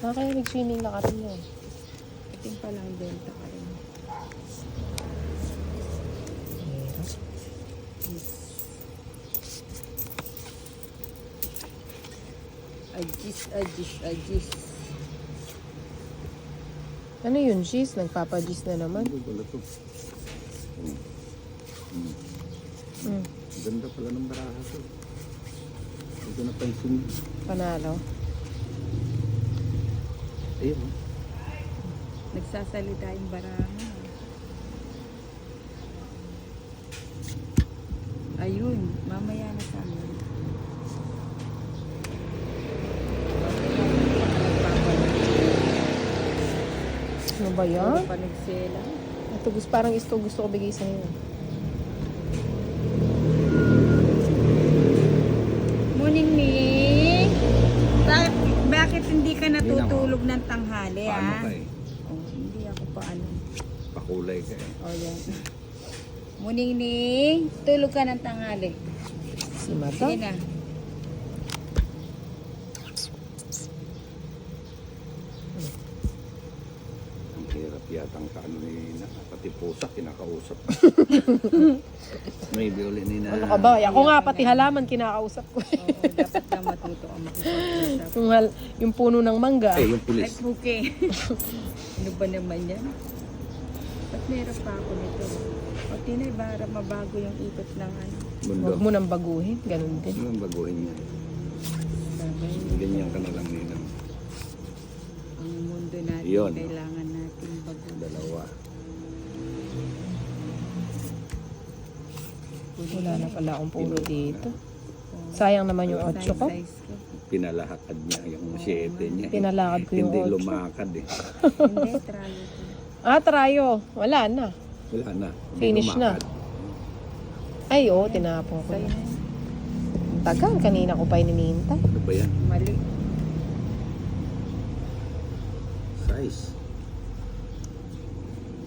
Kaya nag-swimming na ka rin yun. Iting pa lang benta ka rin. Ajis. Ano yun, sis? Nagpapajis na naman. Wala to. Ganda pala ng baraha to. Hindi ko napansin. Panalo. Ayun. Nagsasalita yung baraha. Ayun, mamaya na sa amin. Ano ba yan? Pa nagsela. Ito, parang gusto ko bigay sa inyo. Morning, Nick. Bakit hindi ka natutulog ng tanghali, Paano ha? ka eh? Oh, hindi ako paano. Pakulay ka eh. Oh, yan. Morning, Nick. Tulog ka ng tanghali. Si Mata? Sige na. Ang hirap yatang kaano ni na. Pati pusa, kinakausap. Maybe ulit ni na. Ano ka ba? Ako nga, pati halaman kinakausap ko. Oo, dapat na matuto ka makipag-usap. Yung puno ng mangga. Eh, yung Ay, pulis. puke. Ano ba naman yan? Ba't meron pa ako nito? O, tinay, para mabago yung ikot ng ano. Mundo. Huwag mo nang baguhin. Ganun din. Ano ang baguhin niya? Bagay. Ganyan ka na lang nila. Ang mundo natin, Yun. kailangan natin bago. Dalawa. Wala na pala akong puno dito. Sayang naman yung 8 ko. Size ko. Pinalakad niya yung 7 niya. Pinalakad ko yung Hindi 8. lumakad eh. Hindi, tralo ko. Trayo. Wala na. Wala na. Hindi Finish na. lumakad. Ay, oo, tinapon ko Sa'yo na. na yun. Tagal, kanina ko pa ininihintay. Ano ba yan? Mali. Size.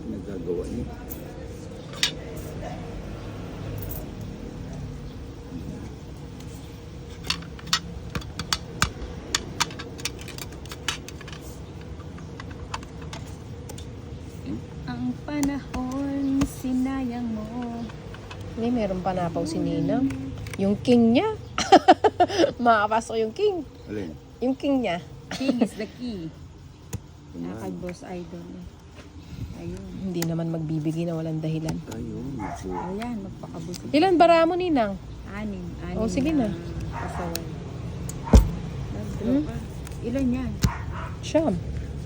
Nagagawa niya. Ang panahon, sinayang mo. Hindi, meron pa napaw si Nina. Yung king niya. Makapasok yung king. Alin? Yung king niya. King is the key. Yan. Kay Boss Idol. Ayun. Hindi naman magbibigay na walang dahilan. Ayun. Ayan, magpakabusog. Ilan bara mo, Ninang? Anim Oh, sige na. pasaway. Nag-draw ka. Ilan yan? Siyam.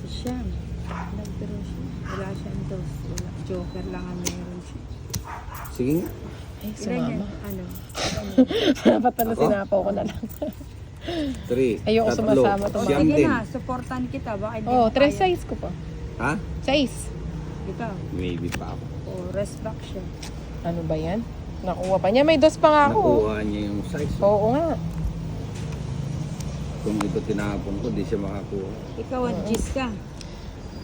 Si Siyam. Nag-draw siya. Wala siyang dos. Wala. Joker lang ang meron siya. Sige nga. Ay, Ilan yan? sumama. Ano? Dapat pala Ako? sinapaw ko na lang. 3. Ayoko sumasama to. Siyam Sige din. na, supportan kita. Baka hindi Oh, mo 3 kaya. size ko pa. Ha? 6. Ikaw. Maybe pa ako. Oh, rest back siya. Ano ba yan? Nakuha pa niya. May dos pa nga ako. Nakuha niya yung size. Oo nga. Kung ito tinapon ko, di siya makakuha. Ikaw at Gis ka.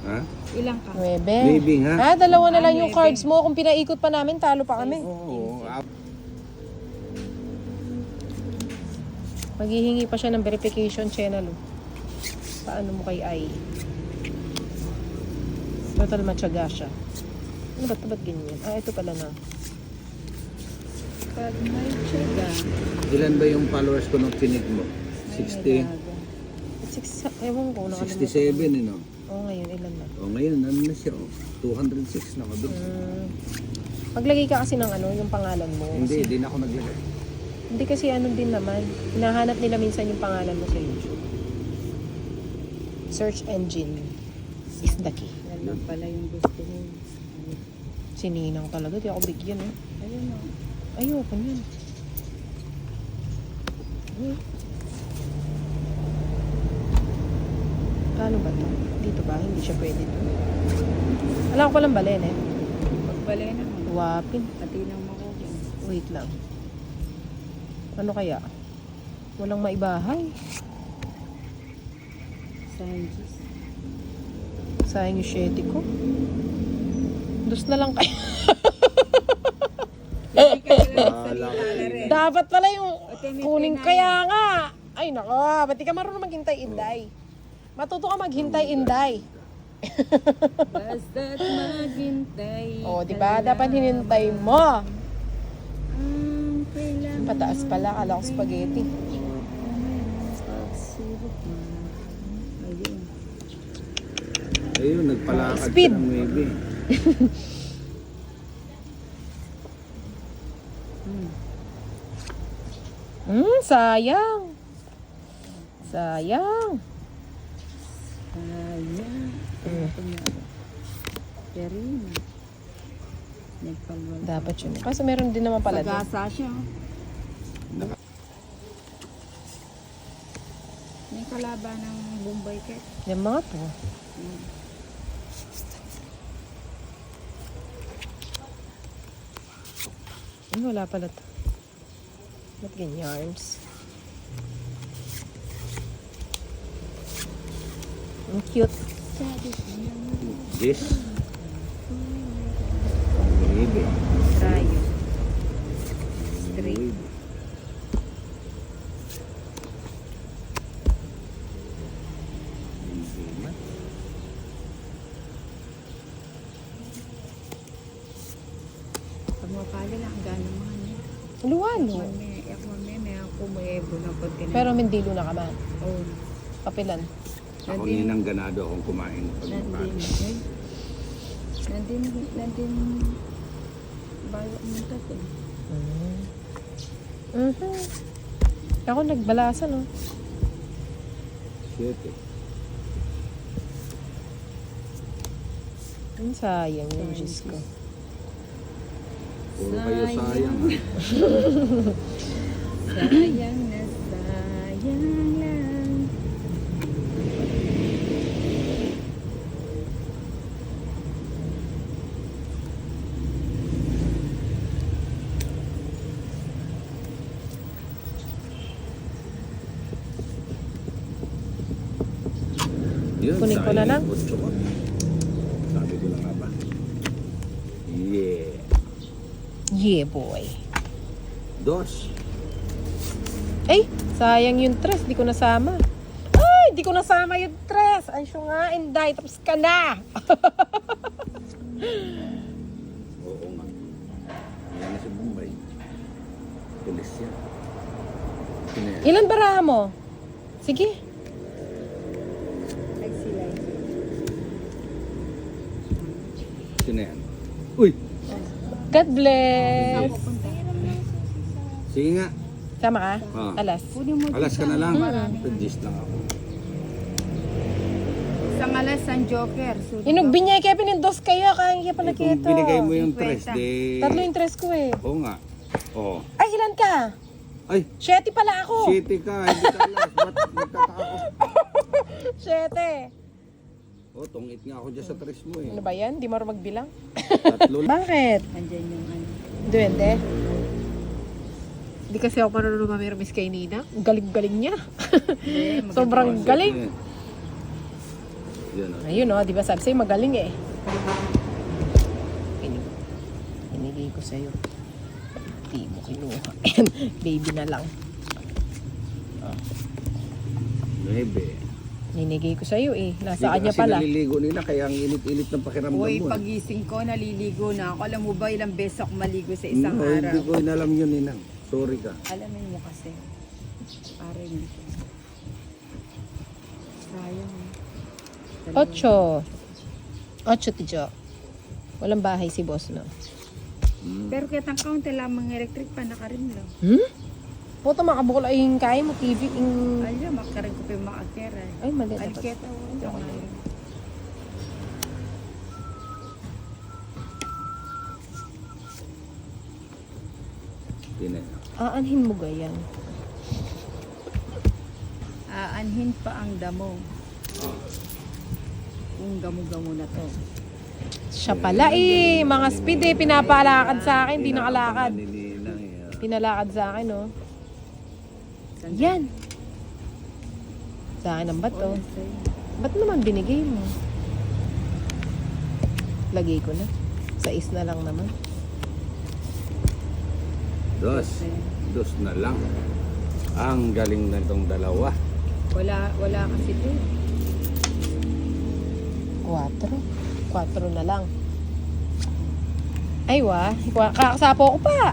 Ha? Ilang ka? 9. Maybe nga. Dalawa na lang yung 9. cards mo. Kung pinaikot pa namin, talo pa kami. Oo. Maghihingi pa siya ng verification channel. Oh. Paano mo kay Ai? Total matyaga siya. Ano ba't ganyan? Ito pala na. Pag may tsaga. Ilan ba yung followers ko nung tinig mo? 60? Ewan ko. 67 eh no? Oo, ngayon ilan na? O ngayon, ano na siya? 206 na ako doon. Maglagay ka kasi ng yung pangalan mo. Hindi, Kasi, di na ako naglagay. hindi kasi din naman. Hinahanap nila minsan yung pangalan mo sa YouTube. Search engine is the key. Yan lang pala yung gusto mo. Sininang talaga. Di ako bigyan eh. Ayun o. Ayoko niyan. Ano ba to? Dito ba? Hindi siya pwede to. Alam ko palang balen eh. Pagbalay naman. Wapin. Pati nang makukin. Wait lang. Ano kaya? Walang maibahay. Sanjis. Sayang yung shete ko. Dos na lang kayo. Hindi ka pala Wala nagsalita na rin. Dapat pala yung Ate, may kuning pinay. kaya nga. Ay nako, ba't di ka marunong maghintay, Inday? Matuto ka maghintay, Inday. Basta't maghintay. O, di ba? Dapat hinintay mo. Kailangan Pataas pala, kala ko spaghetti. pagsubok mo. Ayun. Ayun, nagpalakad Speed. ka ng maybe. Sayang. Sayang. Ayan. Perin. Nagpalwal. Dapat yun. Kaso meron din naman pala doon. Sagasa siya. May kalaban ng Bombay Cat. Yung mga to. Wala pala to. Ba't ganyarns? Ang cute. This. Maybe. Rayo. Straight. Pag mapala lang, gano'n mga niya. Luwalo. May ako may na pag kinakain. Pero mindilo na ka man. Oh, Kapilan. Ako ninang ganado akong kumain pag nandin. mapala. Nandin. Bayo mo tato. Ako nagbalasa, no? 7. Ang sayang yung Diyos ko. Puro kayo sayang. Sayang na sayang lang. Yun, Kunin ko na sayang lang. yung 8 ko. Sabi ko na nga ba? Yeah. Yeah, boy. 2. Ay, sayang yung tres. Di ko nasama. Ay, di ko nasama yung tres. Ay, siya nga, Inday. Tapos ka na. Oo nga. Yan na si Bombay. Pulis yan. Sino yan? Ilan baraha mo? Sige. Nagsilay. Sino yan? Uy! God bless. Sige nga. Sama ka? Ah. Alas. Alas ka na lang. Pag-gist lang ako. Isang alas ang Joker. Inugbi niya, kaya pinindos kayo. Kaya hindi pala Eh, kung kito. binigay mo yung 3, 50. di... Tatlo yung tres ko eh. Oo nga. Oo. Ay, ilan ka? Ay! 7 pala ako. City ka, hindi ka alas. Ba't nagtataka ko? 7. Oh, tungit nga ako dyan sa 3 mo eh. Ano ba yan? Di marunong magbilang? Tatlo lang. Bakit? Andyan yung ano. Duwende? Hindi kasi ako marunong mamirmis kay Nina. Ang galing-galing niya. Sobrang galing. Yan o. Ayun oh, di ba sabi sa'yo magaling eh. Inigay ko sa'yo. Di mo kinuha. Baby na lang. 9. Ninigay ko sa'yo eh. Hindi Nasaan ka niya kasi pala? naliligo nila kaya ang init-init ng pakiramdam Uy, mo. pagising ko, naliligo na ako. Alam mo ba, ilang beses ako maligo sa isang No, araw? hindi ko inalam yun, Ninang. Sorry ka. Alamin mo kasi. Pare hindi ko. Sayang. 8. 8, tijo. Walang bahay si boss, no? Pero kitang kaunti lamang electric pa, nakarim lang. Puto makabukol ay yung kaya mo, TV. Alam, makarim ko pa yung makakera. Ay, mali. Dapat. Aliketa, ito nga yun. Aanhin mo gayan. Aanhin pa ang damo. Kung gamo-gamo na to. Siya pala eh. Mga speed eh. Pinapalakad sa akin. Hindi nakalakad. Ni Ninang, Pinalakad sa akin, oh. Yan. Sa akin ang bato. Ba't naman binigay mo? Lagay ko na. 6 na lang naman. 2 na lang. Ang galing na itong dalawa. Wala kasi ito. 4 na lang. Ay, kakasapo ko pa.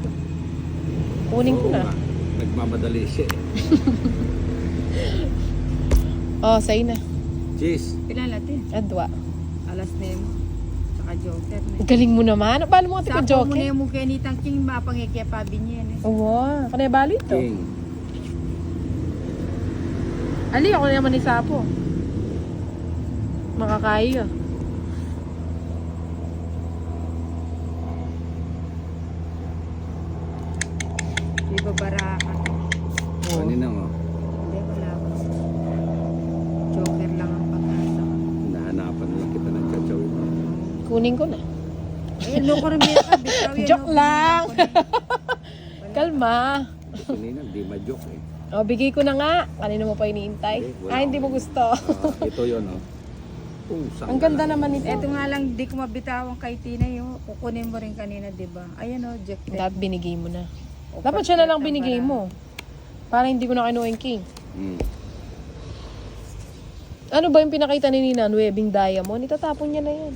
Kunin ko Oo na. nga. Nagmamadali siya eh. Oh, sa'yo na. Cheese. Ilan natin? Adwa. Alas Nemo. Tsaka Joker na. Galing mo naman. Paano mo ka Sapo mo na joke? yung mukha ni Tangking mapangikya pa binyen eh. Oo. Kanay balo ito. King. Ali, ako na naman ni Sapo. Makakaya. Di ba baraka? Kanina nga. Hindi, wala ko. Joker lang ang pag-asa ko. Nahanapan lang kita ng chachawin mo. Kunin ko na. Eh, loko rin may ka. Bitaw yan. Joke lang. Kalma. Kanina, di ma-joke eh. O, bigay ko na nga. Kanino mo pa iniintay? Hindi, wala Hindi mo akong- gusto. Ito yun oh. Ang ganda naman nito. Eto nga lang, di ko mabitawan kay Tina yung kukunin mo rin kanina, di ba? Ayan o, Jack. Dapat binigay mo na. Dapat siya na lang binigay mo. Para hindi ko na kinuha yung king. Ano ba yung pinakita ni Nina? Nuebing diamond? Itatapon niya na yan.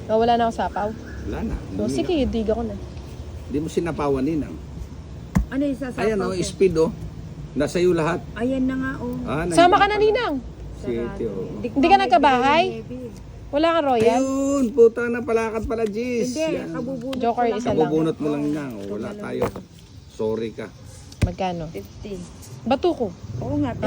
Wala na ako sapaw. Wala na. So, sige, diga ko na. Hindi mo sinapawan ninang. Ano yung sasapaw Ayan oh, ko? speed oh. Nasa iyo lahat. Ayan na nga o. Sama ka na, Ninang. City oh. Hindi ka nagkabahay? Wala kang royal? Ayun, puta na palakad pala, Jis. Hindi, Yan. kabubunot Joker ko lang. isa lang. Kabubunot mo lang niya. Oh, wala tayo. Sorry ka. Magkano? 50. Bato ko. Oo nga, Ah,